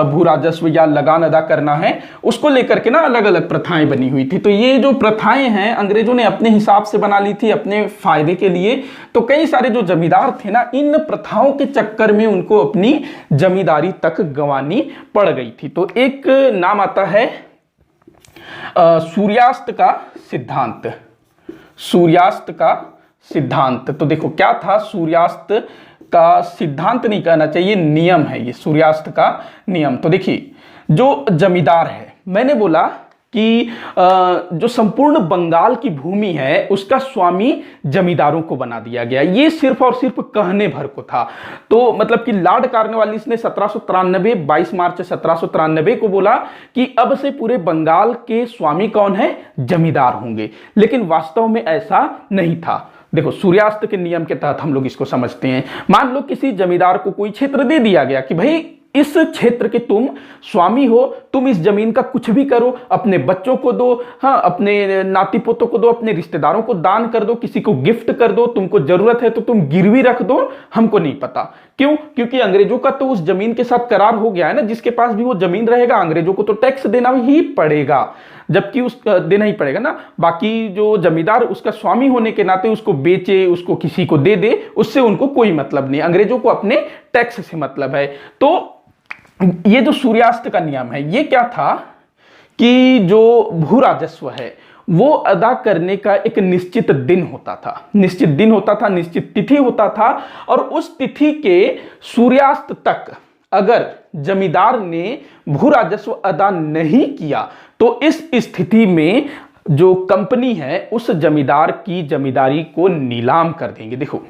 भू राजस्व या लगान अदा करना है, उसको लेकर के ना अलग अलग प्रथाएं बनी हुई थी। तो ये जो प्रथाएं हैं अंग्रेजों ने अपने हिसाब से बना ली थी, अपने फायदे के लिए। तो कई सारे जो जमींदार थे ना, इन प्रथाओं के चक्कर में उनको अपनी जमींदारी तक गंवानी पड़ गई थी। तो एक नाम आता है सूर्यास्त का सिद्धांत। सूर्यास्त का सिद्धांत, तो देखो क्या था, सूर्यास्त का सिद्धांत नहीं कहना चाहिए, नियम है ये, सूर्यास्त का नियम। तो देखिए जो जमींदार है, मैंने बोला कि जो संपूर्ण बंगाल की भूमि है उसका स्वामी जमींदारों को बना दिया गया। ये सिर्फ और सिर्फ कहने भर को था। तो मतलब कि लॉर्ड कॉर्नवालिस ने 1793 22 मार्च 1793 को बोला कि अब से पूरे बंगाल के स्वामी कौन है, जमींदार होंगे। लेकिन वास्तव में ऐसा नहीं था। देखो सूर्यास्त के नियम के तहत हम लोग इसको समझते हैं। मान लो किसी जमींदार को कोई क्षेत्र दे दिया गया कि भाई इस क्षेत्र के तुम स्वामी हो, तुम इस जमीन का कुछ भी करो, अपने बच्चों को दो, हाँ अपने नाती पोतों को दो, अपने रिश्तेदारों को दान कर दो, किसी को गिफ्ट कर दो, तुमको जरूरत है तो तुम गिरवी रख दो, हमको नहीं पता। क्यों? क्योंकि अंग्रेजों का तो उस जमीन के साथ करार हो गया है ना, जिसके पास भी वो जमीन रहेगा अंग्रेजों को तो टैक्स देना ही पड़ेगा, जबकि उसका देना ही पड़ेगा ना। बाकी जो जमींदार उसका स्वामी होने के नाते उसको बेचे, उसको किसी को दे दे, उससे उनको कोई मतलब नहीं, अंग्रेजों को अपने टैक्स से मतलब है। तो ये जो सूर्यास्त का नियम है, ये क्या था कि जो भू राजस्व है वो अदा करने का एक निश्चित दिन होता था, निश्चित दिन होता था, निश्चित तिथि होता था। और उस तिथि के सूर्यास्त तक अगर जमींदार ने भू राजस्व अदा नहीं किया तो इस स्थिति में जो कंपनी है उस जमींदार की जमींदारी को नीलाम कर देंगे। देखो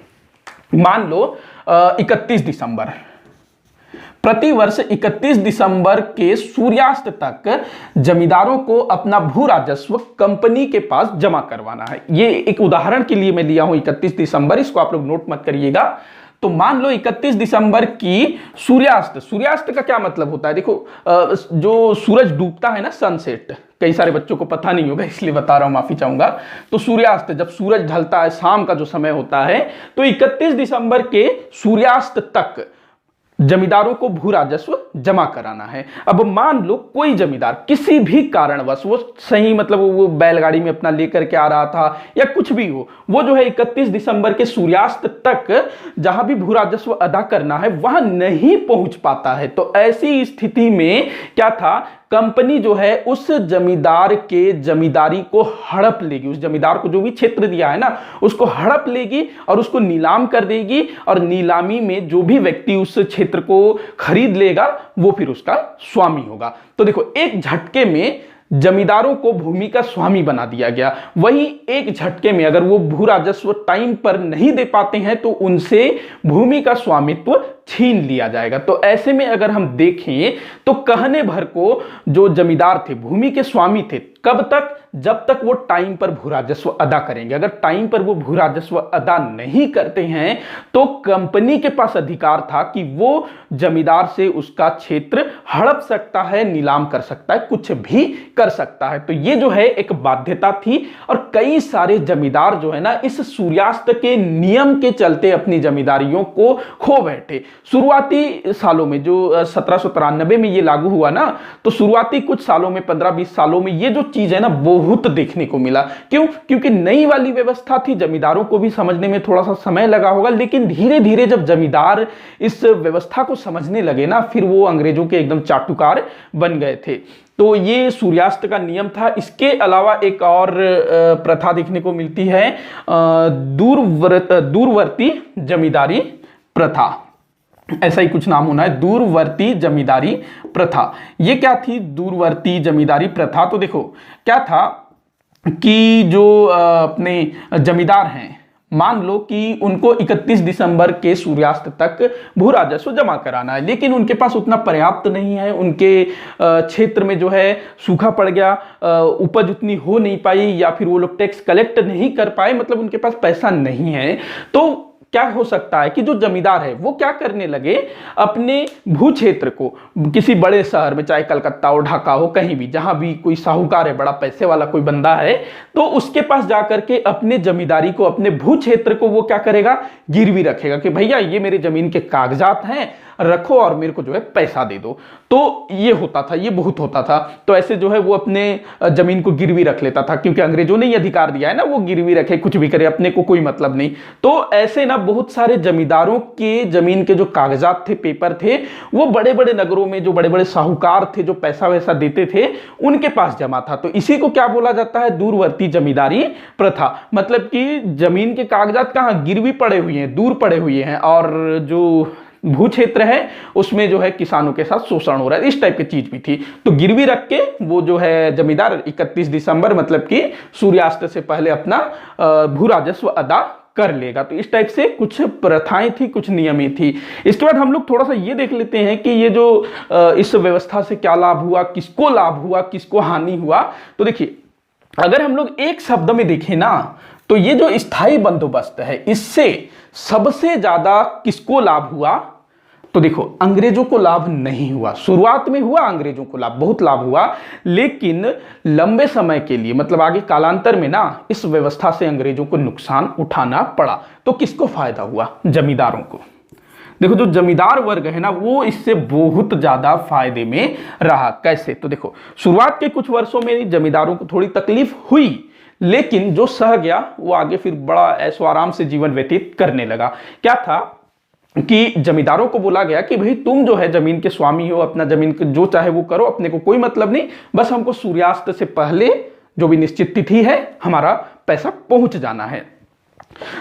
मान लो 31 दिसंबर, प्रतिवर्ष 31 दिसंबर के सूर्यास्त तक जमींदारों को अपना भू राजस्व कंपनी के पास जमा करवाना है। ये एक उदाहरण के लिए मैं लिया हूं 31 दिसंबर, इसको आप लोग नोट मत करिएगा। तो मान लो 31 दिसंबर की सूर्यास्त, सूर्यास्त का क्या मतलब होता है, देखो जो सूरज डूबता है ना, सनसेट, कई सारे बच्चों को पता नहीं होगा इसलिए बता रहा हूं, माफी चाहूंगा। तो सूर्यास्त, जब सूरज ढलता है, शाम का जो समय होता है, तो 31 दिसंबर के सूर्यास्त तक जमींदारों को भू राजस्व जमा कराना है। अब मान लो कोई जमींदार किसी भी कारणवश, वो सही मतलब वो बैलगाड़ी में अपना लेकर के आ रहा था या कुछ भी हो, वो जो है 31 दिसंबर के सूर्यास्त तक जहां भी भू राजस्व अदा करना है वहां नहीं पहुंच पाता है। तो ऐसी स्थिति में क्या था, कंपनी जो है उस जमींदार के जमींदारी को हड़प लेगी, उस जमींदार को जो भी क्षेत्र दिया है ना उसको हड़प लेगी और उसको नीलाम कर देगी। और नीलामी में जो भी व्यक्ति उस क्षेत्र को खरीद लेगा वो फिर उसका स्वामी होगा। तो देखो एक झटके में जमींदारों को भूमि का स्वामी बना दिया गया। वही एक झटके में अगर वो भू राजस्व टाइम पर नहीं दे पाते हैं तो उनसे भूमि का स्वामित्व छीन लिया जाएगा। तो ऐसे में अगर हम देखें तो कहने भर को जो जमींदार थे, भूमि के स्वामी थे, कब तक, जब तक वो टाइम पर भू राजस्व अदा करेंगे। अगर टाइम पर वो भू राजस्व अदा नहीं करते हैं तो कंपनी के पास अधिकार था कि वो जमींदार से उसका क्षेत्र हड़प सकता है, नीलाम कर सकता है, कुछ भी कर सकता है। तो ये जो है एक बाध्यता थी और कई सारे जमींदार जो है ना इस सूर्यास्त के नियम के चलते अपनी जमींदारियों को खो बैठे। शुरुआती सालों में जो 1793 में ये लागू हुआ ना, तो शुरुआती कुछ सालों में 15-20 सालों में ये जो चीज है ना बहुत देखने को मिला। क्यों? क्योंकि नई वाली व्यवस्था थी, जमींदारों को भी समझने में थोड़ा सा समय लगा होगा, लेकिन धीरे धीरे जब जमींदार इस व्यवस्था को समझने लगे ना, फिर वो अंग्रेजों के एकदम चाटुकार बन गए थे। तो ये सूर्यास्त का नियम था। इसके अलावा एक और प्रथा देखने को मिलती है दूरवर्ती जमींदारी प्रथा। ऐसा ही कुछ नाम होना है, दूरवर्ती जमींदारी प्रथा। ये क्या थी दूरवर्ती जमींदारी प्रथा? तो देखो क्या था कि जो अपने जमींदार हैं, मान लो कि उनको 31 दिसंबर के सूर्यास्त तक भू राजस्व जमा कराना है, लेकिन उनके पास उतना पर्याप्त नहीं है, उनके क्षेत्र में जो है सूखा पड़ गया, उपज उतनी हो नहीं पाई, या फिर वो लोग टैक्स कलेक्ट नहीं कर पाए, मतलब उनके पास पैसा नहीं है। तो क्या हो सकता है कि जो जमींदार है वो क्या करने लगे, अपने भू क्षेत्र को किसी बड़े शहर में, चाहे कलकत्ता हो, ढाका हो, कहीं भी जहां भी कोई साहूकार है, बड़ा पैसे वाला कोई बंदा है, तो उसके पास जाकर के अपने जमींदारी को, अपने भू क्षेत्र को वो क्या करेगा, गिरवी रखेगा कि भैया ये मेरे जमीन के कागजात हैं, रखो और मेरे को जो है पैसा दे दो। तो ये होता था, ये बहुत होता था। तो ऐसे जो है वो अपने जमीन को गिरवी रख लेता था, क्योंकि अंग्रेजों ने ये अधिकार दिया है ना, वो गिरवी रखे, कुछ भी करे, अपने को कोई मतलब नहीं। तो ऐसे ना बहुत सारे जमींदारों के जमीन के जो कागजात थे, पेपर थे, वो बड़े बड़े नगरों में जो बड़े बड़े साहूकार थे, जो पैसा वैसा देते थे, उनके पास जमा था। तो इसी को क्या बोला जाता है, दूरवर्ती जमींदारी प्रथा। मतलब कि जमीन के कागजात कहां गिरवी पड़े हुए हैं, दूर पड़े हुए हैं, और जो भू क्षेत्र है उसमें जो है किसानों के साथ शोषण हो रहा है, इस टाइप की चीज भी थी। तो गिरवी रख के वो जो है जमींदार 31 दिसंबर मतलब कि सूर्यास्त से पहले अपना भू राजस्व अदा कर लेगा। तो इस टाइप से कुछ प्रथाएं थी, कुछ नियमें थी। इसके बाद हम लोग थोड़ा सा ये देख लेते हैं कि ये जो इस व्यवस्था से क्या लाभ हुआ, किसको लाभ हुआ, किसको हानि हुआ। तो देखिए, अगर हम लोग एक शब्द में देखें ना, तो ये जो स्थायी बंदोबस्त है, इससे सबसे ज्यादा किसको लाभ हुआ? तो देखो, अंग्रेजों को लाभ नहीं हुआ। शुरुआत में हुआ अंग्रेजों को लाभ, बहुत लाभ हुआ, लेकिन लंबे समय के लिए, मतलब आगे कालांतर में ना, इस व्यवस्था से अंग्रेजों को नुकसान उठाना पड़ा। तो किसको फायदा हुआ? जमींदारों को। देखो, जो जमींदार वर्ग है ना, वो इससे बहुत ज्यादा फायदे में रहा। कैसे? तो देखो, शुरुआत के कुछ वर्षों में जमींदारों को थोड़ी तकलीफ हुई, लेकिन जो सह गया वो आगे फिर बड़ा ऐशो आराम से जीवन व्यतीत करने लगा। क्या था कि जमींदारों को बोला गया कि भाई तुम जो है जमीन के स्वामी हो, अपना जमीन जो चाहे वो करो, अपने को कोई मतलब नहीं, बस हमको सूर्यास्त से पहले जो भी निश्चित तिथि है, हमारा पैसा पहुंच जाना है।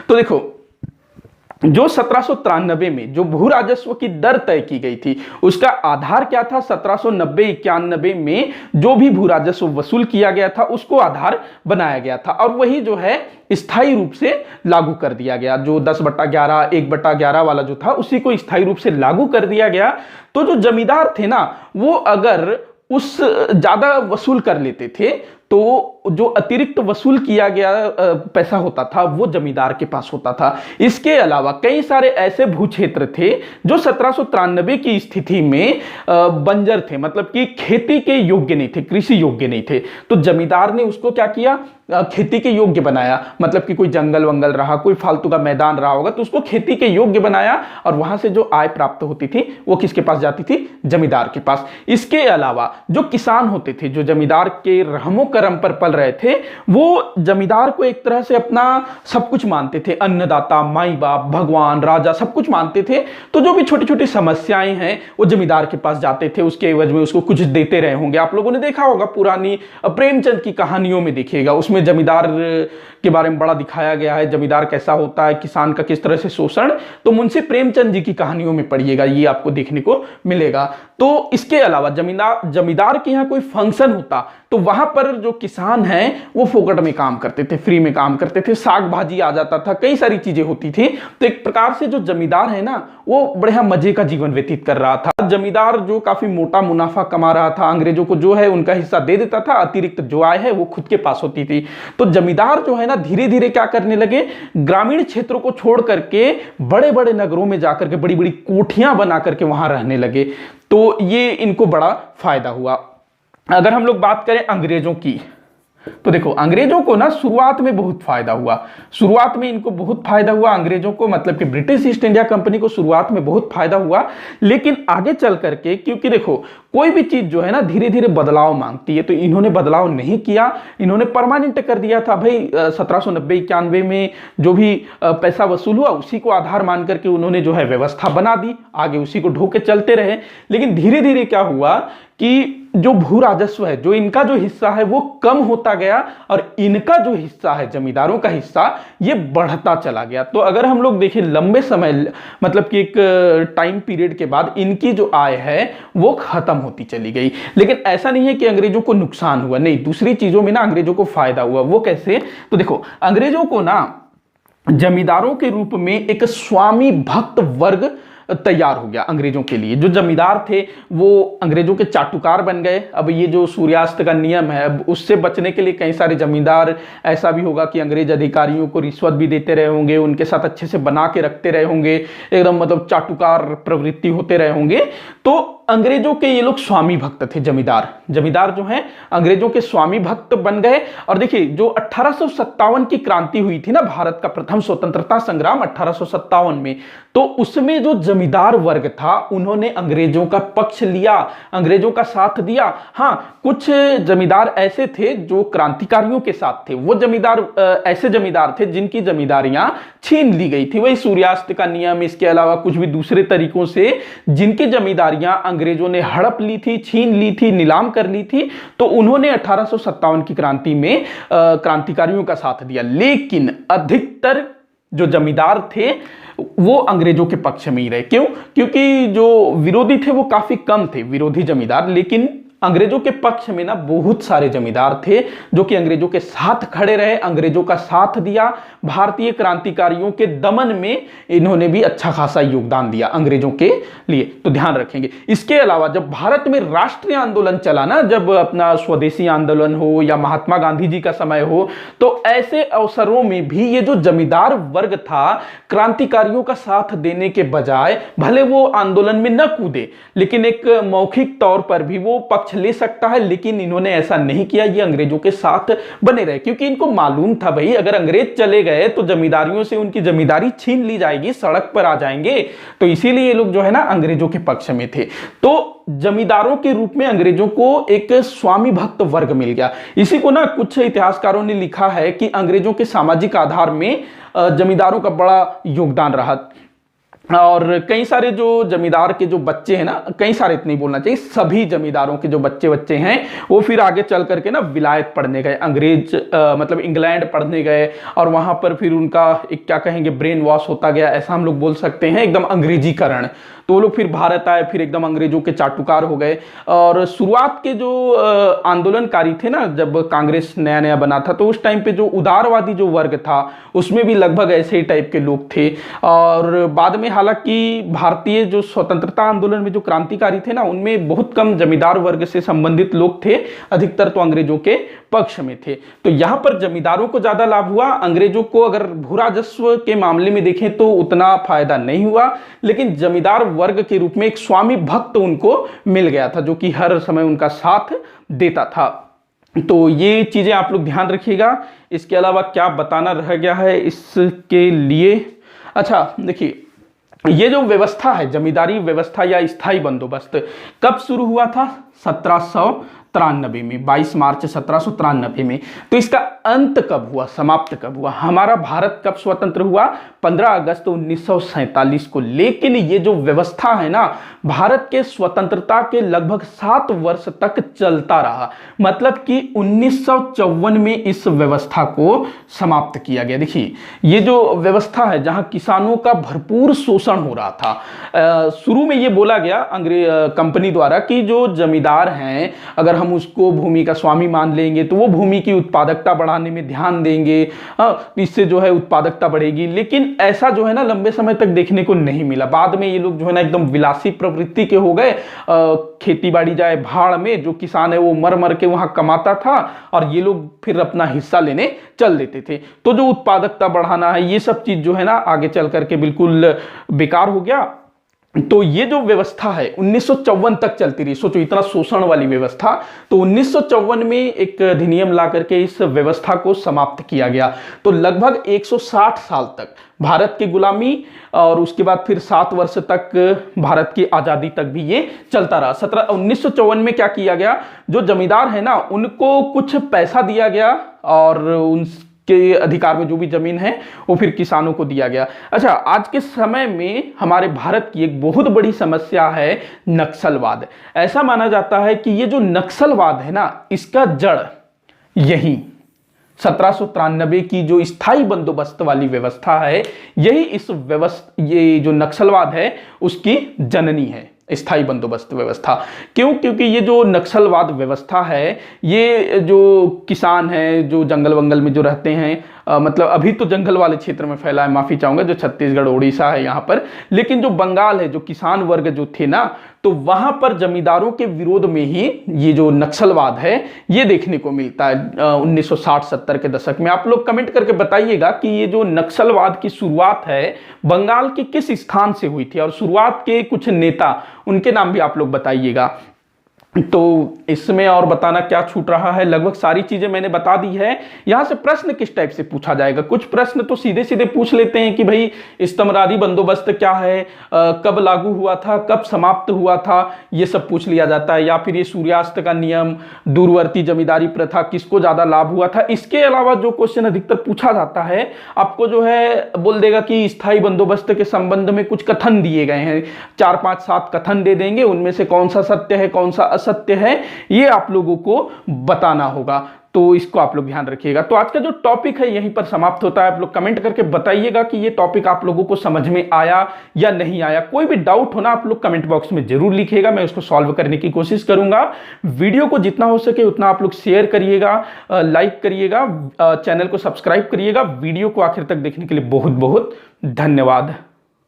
तो देखो, जो 1793 में जो भू राजस्व की दर तय की गई थी, उसका आधार क्या था? 1790-91 में जो भी भू राजस्व वसूल किया गया था, उसको आधार बनाया गया था, और वही जो है स्थायी रूप से लागू कर दिया गया। जो 10/11, 1/11 वाला जो था, उसी को स्थायी रूप से लागू कर दिया गया। तो जो जमींदार थे ना, वो अगर उस ज्यादा वसूल कर लेते थे, तो जो अतिरिक्त वसूल किया गया पैसा होता था, वो जमींदार के पास होता था। इसके अलावा कई सारे ऐसे भू क्षेत्र थे जो 1793 की स्थिति में बंजर थे, मतलब कि खेती के योग्य नहीं थे, कृषि योग्य नहीं थे। तो जमींदार ने उसको क्या किया? खेती के योग्य बनाया। मतलब कि कोई जंगल वंगल रहा, कोई फालतू का मैदान रहा होगा, तो उसको खेती के योग्य बनाया, और वहां से जो आय प्राप्त होती थी वो किसके पास जाती थी? जमींदार के पास। इसके अलावा जो किसान होते थे, जो जमींदार के रहमो करम पर पल रहे थे, वो जमींदार को एक तरह से अपना सब कुछ मानते थे, अन्नदाता, माई बाप, भगवान, राजा, सब कुछ मानते थे। तो जो भी छोटी छोटी समस्याएं हैं, वो जमींदार के पास जाते थे, उसके एवज में उसको कुछ देते रहे होंगे। आप लोगों ने देखा होगा, पुरानी प्रेमचंद की कहानियों में देखिएगा, उसमें जमींदार के बारे में बड़ा दिखाया गया है, जमींदार कैसा होता है, किसान का किस तरह से शोषण। तो मुंशी प्रेमचंद जी की कहानियों में पढ़िएगा, ये आपको देखने को मिलेगा। तो इसके अलावा जमींदार के यहाँ कोई फंक्शन होता, तो वहां पर जो किसान हैं वो फोकट में काम करते थे, फ्री में काम करते थे, साग भाजी आ जाता था, कई सारी चीजें होती थी। तो एक प्रकार से जो जमींदार है ना, वो बढ़िया मजे का जीवन व्यतीत कर रहा था। जमींदार जो काफी मोटा मुनाफा कमा रहा था, अंग्रेजों को जो है उनका हिस्सा दे देता था, अतिरिक्त जो आय है वो खुद के पास होती थी। तो जमींदार जो है ना, धीरे धीरे क्या करने लगे, ग्रामीण क्षेत्रों को छोड़ करके बड़े बड़े नगरों में जाकर के बड़ी बड़ी कोठियां बना करके वहां रहने लगे। तो ये इनको बड़ा फायदा हुआ। अगर हम लोग बात करें अंग्रेजों की, तो देखो, अंग्रेजों को ना शुरुआत में बहुत फायदा हुआ। शुरुआत में इनको बहुत फायदा हुआ अंग्रेजों को, मतलब कि ब्रिटिश ईस्ट इंडिया कंपनी को शुरुआत में बहुत फायदा हुआ। लेकिन आगे चल करके, क्योंकि देखो कोई भी चीज जो है ना धीरे धीरे बदलाव मांगती है, तो इन्होंने बदलाव नहीं किया, इन्होंने परमानेंट कर दिया था। भाई 1790-91 में जो भी पैसा वसूल हुआ, उसी को आधार मान करके उन्होंने जो है व्यवस्था बना दी, आगे उसी को ढो के चलते रहे। लेकिन धीरे धीरे क्या हुआ कि जो भू राजस्व है, जो इनका जो हिस्सा है वो कम होता गया और इनका जो हिस्सा है, जमींदारों का हिस्सा, ये बढ़ता चला गया। तो अगर हम लोग देखें लंबे समय, मतलब कि एक टाइम पीरियड के बाद इनकी जो आय है वो खत्म होती चली गई। लेकिन ऐसा नहीं है कि अंग्रेजों को नुकसान हुआ, नहीं, दूसरी चीजों में ना अंग्रेजों को फायदा हुआ। वो कैसे? तो देखो, अंग्रेजों को ना जमींदारों के रूप में एक स्वामी भक्त वर्ग तैयार हो गया अंग्रेजों के लिए। जो जमींदार थे वो अंग्रेजों के चाटुकार बन गए। अब ये जो सूर्यास्त का नियम है, अब उससे बचने के लिए कई सारे जमींदार, ऐसा भी होगा कि अंग्रेज अधिकारियों को रिश्वत भी देते रहे होंगे, उनके साथ अच्छे से बना के रखते रहे होंगे, एकदम मतलब चाटुकार प्रवृत्ति होते रहे होंगे। तो अंग्रेजों के ये लोग स्वामी भक्त थे। जमींदार जो हैं अंग्रेजों के स्वामी भक्त बन गए। और देखिए, जो 1857 की क्रांति हुई थी ना, भारत का प्रथम स्वतंत्रता संग्राम 1857 में, तो उसमें जो जमींदार वर्ग था उन्होंने अंग्रेजों का पक्ष लिया, अंग्रेजों का साथ दिया। हाँ, कुछ जमींदार ऐसे थे जो क्रांतिकारियों के साथ थे। वो जमींदार ऐसे जमींदार थे जिनकी जमींदारियां छीन ली गई थी, वही सूर्यास्त का नियम, इसके अलावा कुछ भी दूसरे तरीकों से जिनकी जमींदारियां अंग्रेजों ने हड़प ली थी, छीन ली थी, नीलाम कर ली थी, तो उन्होंने 1857 की क्रांति में क्रांतिकारियों का साथ दिया। लेकिन अधिकतर जो जमींदार थे वो अंग्रेजों के पक्ष में ही रहे। क्यों? क्योंकि जो विरोधी थे वो काफी कम थे, विरोधी जमींदार। लेकिन अंग्रेजों के पक्ष में ना बहुत सारे जमींदार थे जो कि अंग्रेजों के साथ खड़े रहे, अंग्रेजों का साथ दिया। भारतीय क्रांतिकारियों के दमन में इन्होंने भी अच्छा खासा योगदान दिया अंग्रेजों के लिए, तो ध्यान रखेंगे। इसके अलावा जब भारत में राष्ट्रीय आंदोलन चला ना, जब अपना स्वदेशी आंदोलन हो या महात्मा गांधी जी का समय हो, तो ऐसे अवसरों में भी ये जो जमींदार वर्ग था, क्रांतिकारियों का साथ देने के बजाय, भले वो आंदोलन में न कूदे लेकिन एक मौखिक तौर पर भी वो पक्ष ले सकता है, लेकिन इन्होंने ऐसा नहीं किया। ये अंग्रेजों के साथ बने रहे क्योंकि इनको मालूम था भाई, अगर अंग्रेज चले गए तो जमींदारियों से उनकी जमींदारी छीन ली जाएगी, सड़क पर आ जाएंगे। तो इसीलिए ये लोग जो है ना अंग्रेजों के पक्ष में थे। तो जमींदारों के रूप में अंग्रेजों को एक स्वामी भक्त वर्ग मिल गया। इसी को ना कुछ इतिहासकारों ने लिखा है कि अंग्रेजों के सामाजिक आधार में जमींदारों का बड़ा योगदान रहा। और कई सारे जो जमींदार के जो बच्चे हैं ना, कई सारे इतने बोलना चाहिए, सभी जमींदारों के जो बच्चे हैं वो फिर आगे चल करके ना विलायत पढ़ने गए, अंग्रेज मतलब इंग्लैंड पढ़ने गए। और वहां पर फिर उनका एक क्या कहेंगे ब्रेन वॉश होता गया, ऐसा हम लोग बोल सकते हैं, एकदम अंग्रेजीकरण। तो वो लोग फिर भारत आए, फिर एकदम अंग्रेजों के चाटुकार हो गए। और शुरुआत के जो आंदोलनकारी थे ना, जब कांग्रेस नया नया बना था, तो उस टाइम पे जो उदारवादी जो वर्ग था उसमें भी लगभग ऐसे ही टाइप के लोग थे। और बाद में हालांकि भारतीय जो स्वतंत्रता आंदोलन में जो क्रांतिकारी थे ना, उनमें बहुत कम जमींदार वर्ग से संबंधित लोग थे, अधिकतर तो अंग्रेजों के पक्ष में थे। तो यहां पर जमींदारों को ज्यादा लाभ हुआ, अंग्रेजों को अगर भू राजस्व के मामले में देखें तो उतना फायदा नहीं हुआ। लेकिन जमींदार वर्ग के रूप में एक स्वामी भक्त उनको मिल गया था जो कि हर समय उनका साथ देता था। तो ये चीजें आप लोग ध्यान रखिएगा। इसके अलावा क्या बताना रह गया है इसके लिए? अच्छा देखिए, ये जो व्यवस्था है, जमींदारी व्यवस्था या स्थायी बंदोबस्त, कब शुरू हुआ था? 1793 में, 22 मार्च 1793 में। तो इसका अंत कब हुआ, समाप्त कब हुआ? हमारा भारत कब स्वतंत्र हुआ? 15 अगस्त 1947 को। लेकिन ये जो व्यवस्था है ना, भारत के स्वतंत्रता के लगभग 7 वर्ष तक चलता रहा। मतलब कि 1954 में इस व्यवस्था को समाप्त किया गया। देखिए, ये जो व्यवस्था है जहां किसानों का भरपूर शोषण हो रहा था, शुरू में ये बोला गया कंपनी द्वारा कि जो जमींदार हैं, अगर हम उसको भूमि का स्वामी मान लेंगे तो वो भूमि की उत्पादकता बढ़ाने में ध्यान देंगे, इससे जो है उत्पादकता बढ़ेगी। लेकिन ऐसा जो है ना लंबे समय तक देखने को नहीं मिला। बाद में ये लोग जो है ना एकदम विलासी प्रवृत्ति के हो गए। खेती बाड़ी जाए भाड़ में, जो किसान है वो मर मर के वहां कमाता था और ये लोग फिर अपना हिस्सा लेने चल देते थे। तो जो उत्पादकता बढ़ाना है, ये सब चीज जो है ना आगे चल करके बिल्कुल बेकार हो गया। तो ये जो व्यवस्था है 1954 तक चलती रही। सोचो, इतना शोषण वाली व्यवस्था। तो 1954 में एक अधिनियम ला करके इस व्यवस्था को समाप्त किया गया। तो लगभग 160 साल तक भारत की गुलामी और उसके बाद फिर 7 वर्ष तक भारत की आजादी तक भी ये चलता रहा। 1954 में क्या किया गया, जो जमींदार है ना उनको कुछ पैसा दिया गया और के अधिकार में जो भी जमीन है वो फिर किसानों को दिया गया। अच्छा, आज के समय में हमारे भारत की एक बहुत बड़ी समस्या है नक्सलवाद। ऐसा माना जाता है कि ये जो नक्सलवाद है ना, इसका जड़ यही 1793 की जो स्थायी बंदोबस्त वाली व्यवस्था है, यही इस व्यवस्था, ये जो नक्सलवाद है उसकी जननी है, स्थायी बंदोबस्त व्यवस्था। क्यों? क्योंकि ये जो नक्सलवाद व्यवस्था है, ये जो किसान हैं, जो जंगल वंगल में जो रहते हैं, मतलब अभी तो जंगल वाले क्षेत्र में फैला है, माफी चाहूंगा, जो छत्तीसगढ़ उड़ीसा है यहाँ पर, लेकिन जो बंगाल है, जो किसान वर्ग जो थे ना, तो वहां पर जमींदारों के विरोध में ही ये जो नक्सलवाद है ये देखने को मिलता है 1960-70 के दशक में। आप लोग कमेंट करके बताइएगा कि ये जो नक्सलवाद की शुरुआत है बंगाल के किस स्थान से हुई थी, और शुरुआत के कुछ नेता, उनके नाम भी आप लोग बताइएगा। तो इसमें और बताना क्या छूट रहा है, लगभग सारी चीजें मैंने बता दी है। यहां से प्रश्न किस टाइप से पूछा जाएगा, कुछ प्रश्न तो सीधे सीधे पूछ लेते हैं कि भाई इस्तमरारी बंदोबस्त क्या है, कब लागू हुआ था, कब समाप्त हुआ था, ये सब पूछ लिया जाता है। या फिर ये सूर्यास्त का नियम, दूरवर्ती जमींदारी प्रथा, किसको ज्यादा लाभ हुआ था। इसके अलावा जो क्वेश्चन अधिकतर पूछा जाता है, आपको जो है बोल देगा कि स्थायी बंदोबस्त के संबंध में कुछ कथन दिए गए हैं, 4 5 7 कथन दे देंगे, उनमें से कौन सा सत्य है कौन सा सत्य है ये आप लोगों को बताना होगा। तो इसको आप लोग ध्यान रखिएगा। तो आज का जो टॉपिक है यहीं पर समाप्त होता है। आप लोग कमेंट करके बताइएगा कि ये टॉपिक आप लोगों को समझ में आया या नहीं आया। कोई भी डाउट हो ना, आप लोग कमेंट बॉक्स में जरूर लिखिएगा, मैं उसको सॉल्व करने की कोशिश करूंगा। वीडियो को जितना हो सके उतना आप लोग शेयर करिएगा, लाइक करिएगा, चैनल को सब्सक्राइब करिएगा। वीडियो को आखिर तक देखने के लिए बहुत बहुत धन्यवाद।